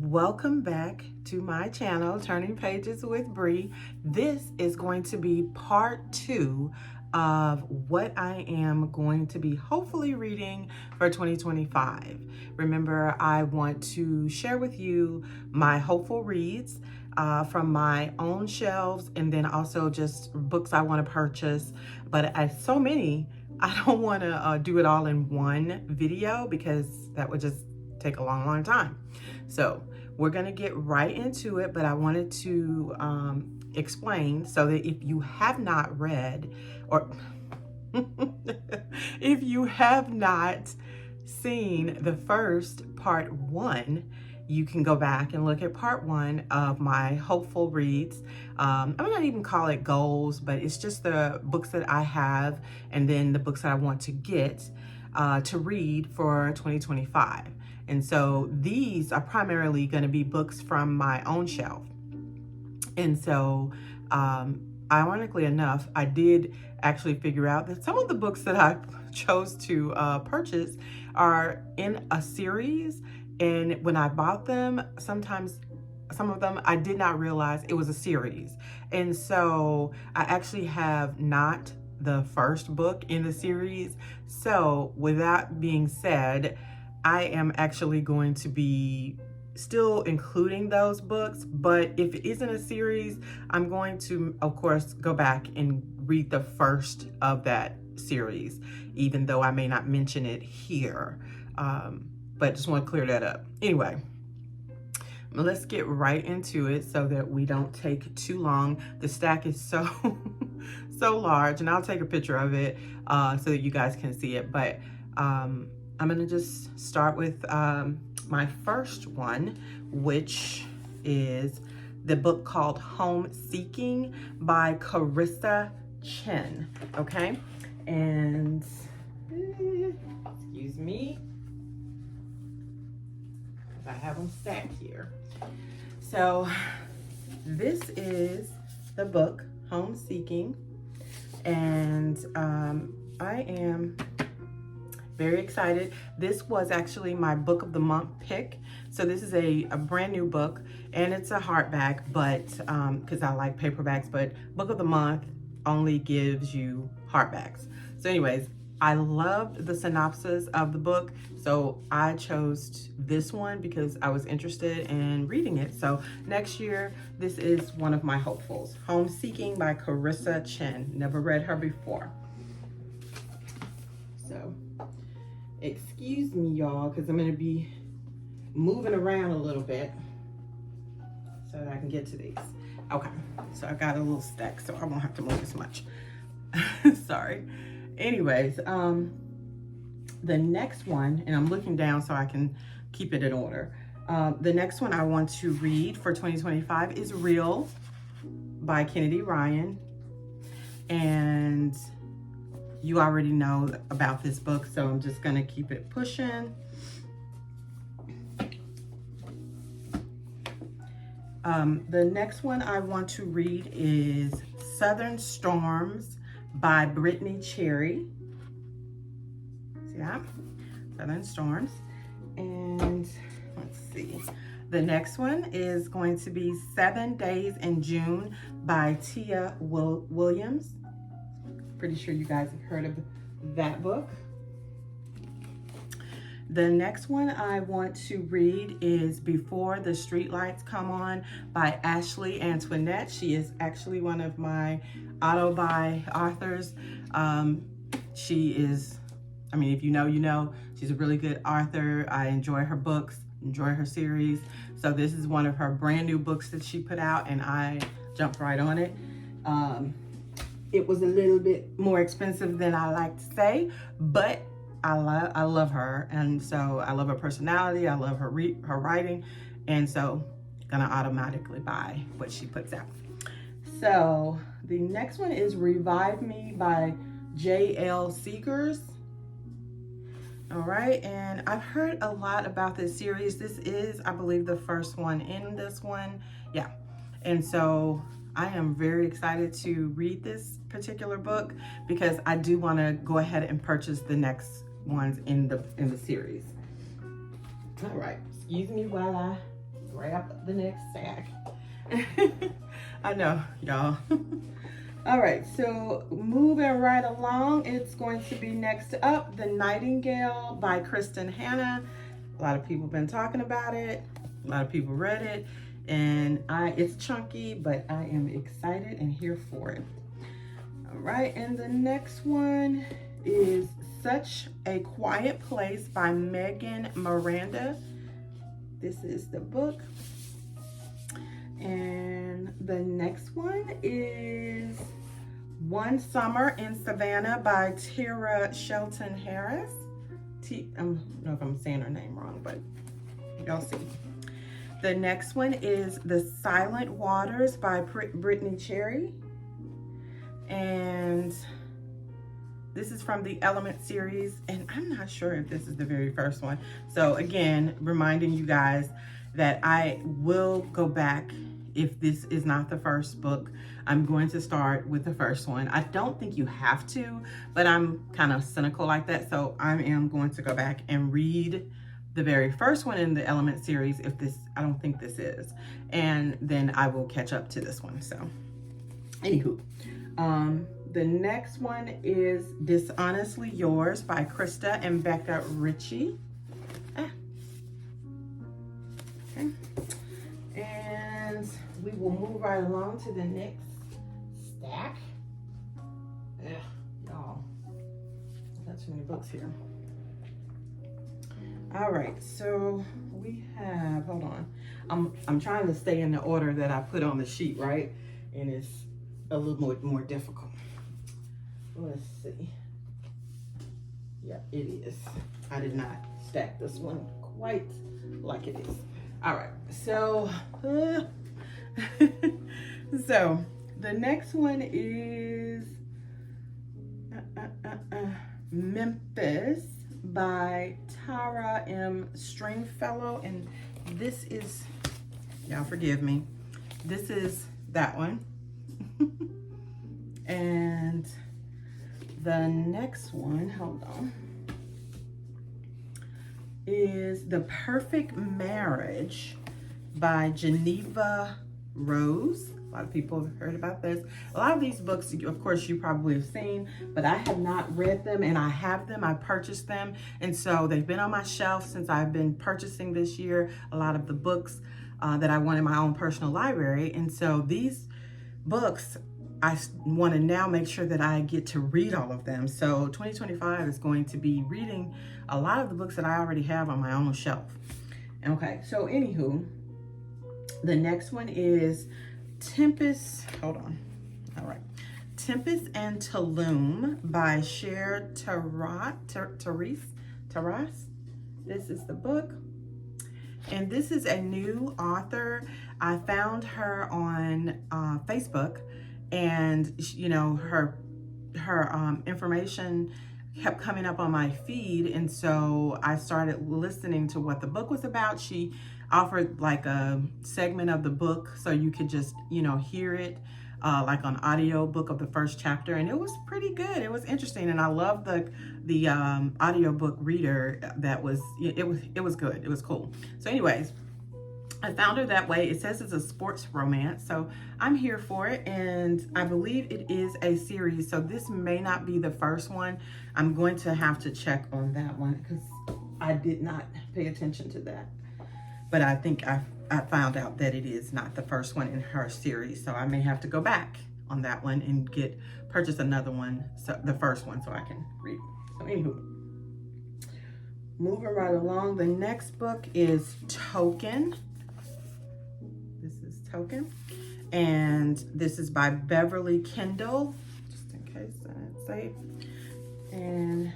Welcome back to my channel, Turning Pages with Bree. This is going to be part 2 of what I am going to be hopefully reading for 2025. Remember, I want to share with you my hopeful reads from my own shelves, and then also just books I want to purchase. But as so many, I don't want to do it all in one video because that would just take a long time. So we're going to get right into it, but I wanted to explain so that if you have not read or if you have not seen the first part 1, you can go back and look at part 1 of my hopeful reads. I'm not even call it goals, but it's just the books that I have and then the books that I want to get to read for 2025. And so these are primarily going to be books from my own shelf. And so, ironically enough, I did actually figure out that some of the books that I chose to purchase are in a series. And when I bought them, sometimes some of them I did not realize it was a series. And so I actually have not the first book in the series. So with that being said, I am actually going to be still including those books, but if it isn't a series, I'm going to, of course, go back and read the first of that series, even though I may not mention it here. But just want to clear that up. Anyway, let's get right into it so that we don't take too long. The stack is so large, and I'll take a picture of it so that you guys can see it. But I'm going to just start with my first one, which is the book called Home Seeking by Carissa Chen. Okay, and excuse me, I have them stacked here. So this is the book Home Seeking, and I am very excited. This was actually my book of the month pick. So this is a brand new book, and it's a hardback, but because I like paperbacks, but book of the month only gives you hardbacks. So anyways, I loved the synopsis of the book, so I chose this one because I was interested in reading it. So next year, this is one of my hopefuls. Home Seeking by Carissa Chen. Never read her before. So excuse me, y'all, because I'm going to be moving around a little bit so that I can get to these. Okay, so I got a little stack, so I won't have to move as much. Sorry. Anyways, the next one, and I'm looking down so I can keep it in order. The next one I want to read for 2025 is Real by Kennedy Ryan. And you already know about this book, so I'm just gonna keep it pushing. The next one I want to read is Southern Storms by Brittany Cherry. See that? Southern Storms. And let's see. The next one is going to be 7 Days in June by Tia Williams. Pretty sure you guys have heard of that book. The next one I want to read is Before the Streetlights Come On by Ashley Antoinette. She is actually one of my auto-buy authors. She is, I mean, if you know, you know. She's a really good author. I enjoy her books, enjoy her series. So this is one of her brand new books that she put out, and I jumped right on it. It was a little bit more expensive than I like to say, but I love her, and so I love her personality. I love her writing, and so gonna automatically buy what she puts out. So the next one is Revive Me by J.L. Seegers. All right, and I've heard a lot about this series. This is, I believe, the first one in this one. Yeah, and so I am very excited to read this particular book because I do want to go ahead and purchase the next ones in the series. All right, excuse me while I grab the next stack. I know, y'all. All right, so moving right along, it's going to be next up, The Nightingale by Kristen Hanna. A lot of people have been talking about it. A lot of people read it, and it's chunky, but I am excited and here for it. All right, and the next one is Such a Quiet Place by Megan Miranda. This is the book. And the next one is One Summer in Savannah by Tara Shelton Harris. I don't know if I'm saying her name wrong, but y'all see. The next one is The Silent Waters by Brittany Cherry. And this is from the Element series, and I'm not sure if this is the very first one. So again, reminding you guys that I will go back if this is not the first book. I'm going to start with the first one. I don't think you have to, but I'm kind of cynical like that. So I am going to go back and read the very first one in the Element series I don't think this is. And then I will catch up to this one. So anywho, the next one is Dishonestly Yours by Krista and Becca Ritchie. Okay. And we will move right along to the next stack. Y'all, not too many books here. All right, so we have, hold on. I'm trying to stay in the order that I put on the sheet, right? And it's a little more difficult. Let's see. Yeah, it is. I did not stack this one quite like it is. All right, so so the next one is Memphis by Tara M. Stringfellow, and this is, y'all forgive me, this is that one. And the next one, hold on, is The Perfect Marriage by Geneva Rose. A lot of people have heard about this. A lot of these books, of course, you probably have seen, but I have not read them, and I have them. I purchased them, and so they've been on my shelf since I've been purchasing this year a lot of the books that I want in my own personal library. And so these books, I want to now make sure that I get to read all of them. So 2025 is going to be reading a lot of the books that I already have on my own shelf. Okay, so anywho, the next one is Tempest, hold on. All right. Tempest and Tulum by Cher Taras. This is the book. And this is a new author. I found her on Facebook, and you know, her information kept coming up on my feed, and so I started listening to what the book was about. She offered like a segment of the book so you could just, you know, hear it like on audio book of the first chapter, and it was pretty good. It was interesting, and I love the audiobook reader that was, it was good. It was cool. So anyways, I found her that way. It says it's a sports romance, so I'm here for it, and I believe it is a series, so this may not be the first one. I'm going to have to check on that one because I did not pay attention to that. But I think I found out that it is not the first one in her series, so I may have to go back on that one and purchase another one, so the first one, so I can read. So anywho, moving right along, the next book is Token. This is Token, and this is by Beverly Kendall, just in case I didn't say it. And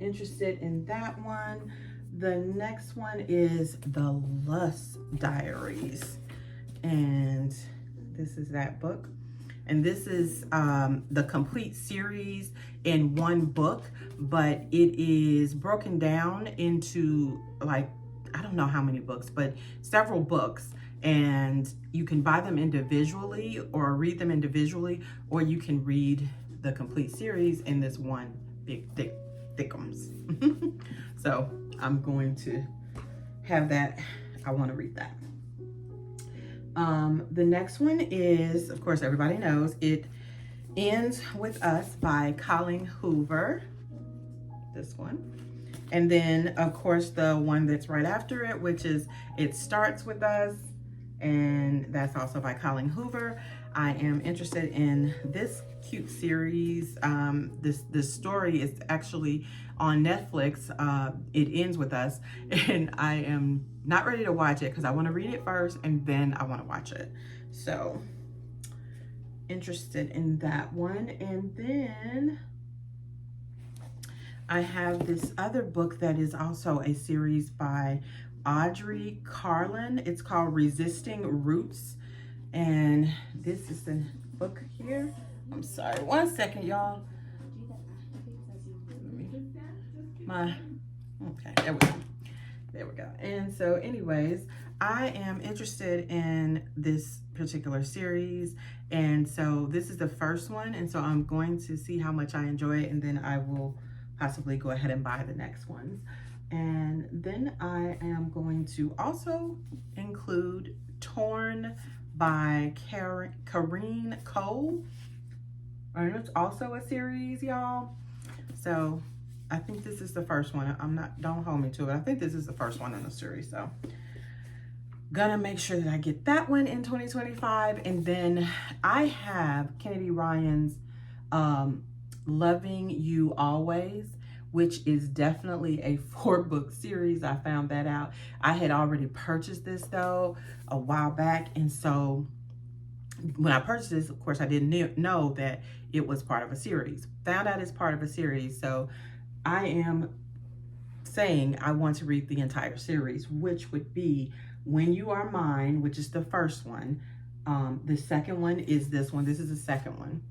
interested in that one. The next one is The Lust Diaries, and this is that book. And this is the complete series in one book, but it is broken down into, like, I don't know how many books, but several books, and you can buy them individually or read them individually, or you can read the complete series in this one big thickums. So I'm going to have that I want to read that. The next one is, of course, everybody knows, It Ends With Us by Colleen Hoover. This one. And then, of course, the one that's right after it, which is It Starts With Us, and that's also by Colleen Hoover. I am interested in this cute series. This story is actually on Netflix. It Ends With Us, and I am not ready to watch it because I want to read it first and then I want to watch it. So interested in that one. And then I have this other book that is also a series by Audrey Carlin. It's called Resisting Roots. And this is the book here. I'm sorry, 1 second, y'all. Okay, there we go. There we go. And so anyways, I am interested in this particular series. And so this is the first one. And so I'm going to see how much I enjoy it. And then I will possibly go ahead and buy the next ones. And then I am going to also include Torn by Karine Cole. And it's also a series, y'all. So I think this is the first one. Don't hold me to it. I think this is the first one in the series. So gonna make sure that I get that one in 2025. And then I have Kennedy Ryan's Loving You Always, which is definitely a 4-book series. I found that out. I had already purchased this though a while back. And so when I purchased this, of course, I didn't know that it was part of a series. Found out it's part of a series. So I am saying I want to read the entire series, which would be When You Are Mine, which is the first one. The second one is this one. This is the second one.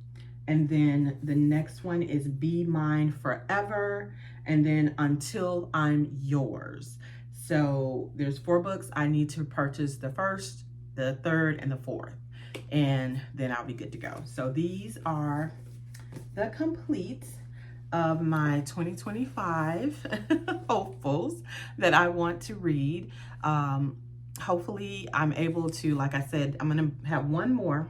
And then the next one is Be Mine Forever. And then Until I'm Yours. So there's 4 books. I need to purchase the first, the third, and the fourth. And then I'll be good to go. So these are the complete of my 2025 hopefuls that I want to read. Hopefully I'm able to, like I said, I'm going to have one more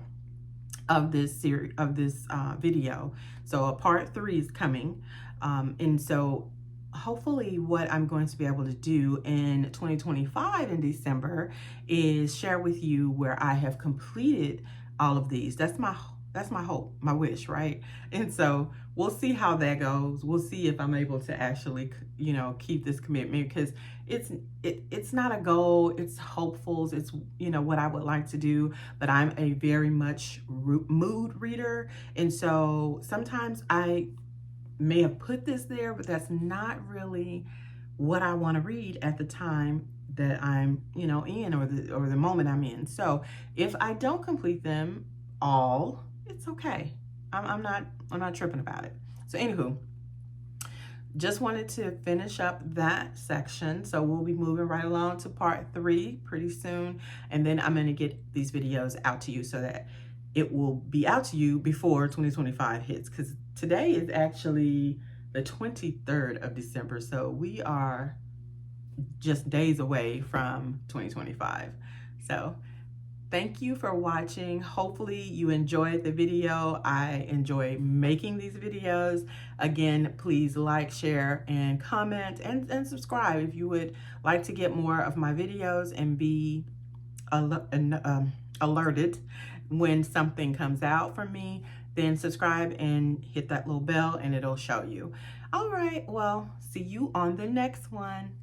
of this series, of this video. So a part 3 is coming. And so hopefully what I'm going to be able to do in 2025 in December is share with you where I have completed all of these. That's my hope, my wish, right? And so we'll see how that goes. We'll see if I'm able to actually, you know, keep this commitment, because it's not a goal, it's hopefuls, it's, you know, what I would like to do, but I'm a very much mood reader. And so sometimes I may have put this there, but that's not really what I want to read at the time that I'm, you know, in, or the moment I'm in. So if I don't complete them all, it's okay. I'm not tripping about it. So anywho, just wanted to finish up that section. So we'll be moving right along to part 3 pretty soon. And then I'm going to get these videos out to you so that it will be out to you before 2025 hits, because today is actually the 23rd of December. So we are just days away from 2025. So thank you for watching. Hopefully you enjoyed the video. I enjoy making these videos. Again, please like, share, and comment, and subscribe if you would like to get more of my videos and be alerted when something comes out from me. Then subscribe and hit that little bell and it'll show you. All right, well, see you on the next one.